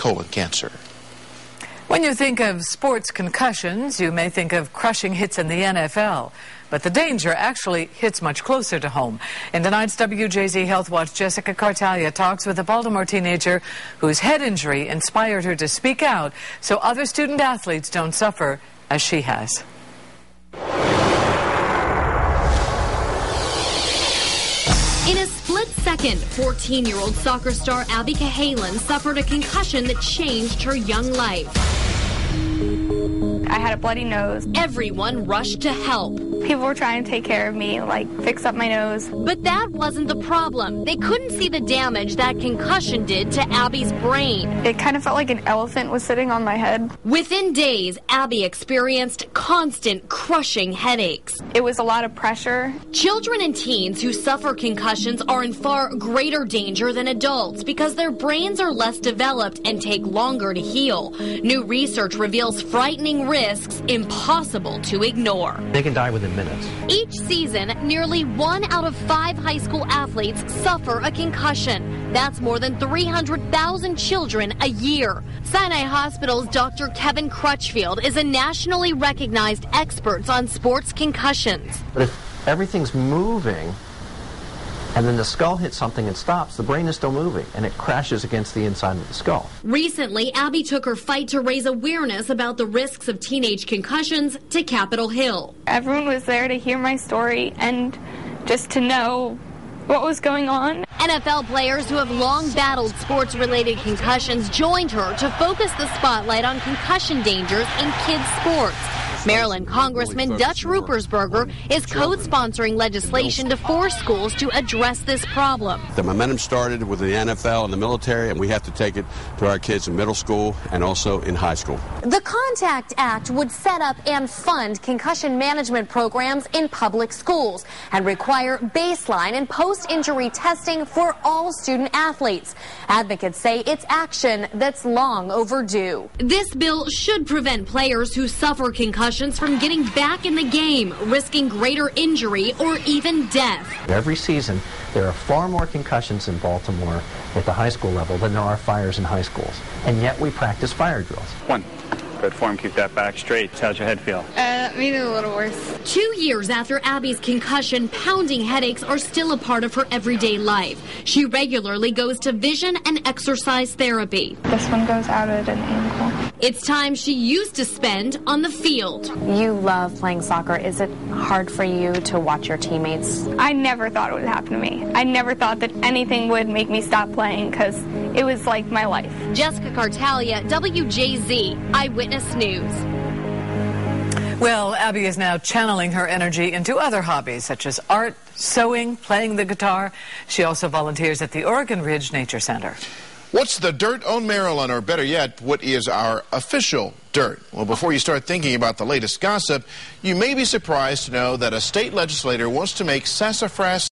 colon cancer. When you think of sports concussions, you may think of crushing hits in the NFL. But the danger actually hits much closer to home. In tonight's WJZ Health Watch, Jessica Cartalia talks with a Baltimore teenager whose head injury inspired her to speak out so other student athletes don't suffer as she has. In a split second, 14-year-old soccer star Abby Cahalan suffered a concussion that changed her young life. I had a bloody nose. Everyone rushed to help. People were trying to take care of me, like fix up my nose. But that wasn't the problem. They couldn't see the damage that concussion did to Abby's brain. It kind of felt like an elephant was sitting on my head. Within days, Abby experienced constant crushing headaches. It was a lot of pressure. Children and teens who suffer concussions are in far greater danger than adults because their brains are less developed and take longer to heal. New research reveals frightening risks impossible to ignore. They can die within minutes. Each season, nearly 1 out of 5 high school athletes suffer a concussion. That's more than 300,000 children a year. Sinai Hospital's Dr. Kevin Crutchfield is a nationally recognized expert on sports concussions. But if everything's moving and then the skull hits something and stops, the brain is still moving and it crashes against the inside of the skull. Recently, Abby took her fight to raise awareness about the risks of teenage concussions to Capitol Hill. Everyone was there to hear my story and just to know what was going on. NFL players who have long battled sports-related concussions joined her to focus the spotlight on concussion dangers in kids' sports. Maryland Congressman Dutch Ruppersberger is co-sponsoring legislation to force schools to address this problem. The momentum started with the NFL and the military, and we have to take it to our kids in middle school and also in high school. The Contact Act would set up and fund concussion management programs in public schools and require baseline and post-injury testing for all student athletes. Advocates say it's action that's long overdue. This bill should prevent players who suffer concussions from getting back in the game, risking greater injury or even death. Every season, there are far more concussions in Baltimore at the high school level than there are fires in high schools. And yet we practice fire drills. One. Good form, keep that back straight. How's your head feel? Maybe a little worse. 2 years after Abby's concussion, pounding headaches are still a part of her everyday life. She regularly goes to vision and exercise therapy. This one goes out at an angle. It's time she used to spend on the field. You love playing soccer. Is it hard for you to watch your teammates? I never thought it would happen to me. I never thought that anything would make me stop playing because it was like my life. Jessica Cartalia, WJZ, Eyewitness News. Well, Abby is now channeling her energy into other hobbies such as art, sewing, playing the guitar. She also volunteers at the Oregon Ridge Nature Center. What's the dirt on Maryland, or better yet, what is our official dirt? Well, before you start thinking about the latest gossip, you may be surprised to know that a state legislator wants to make sassafras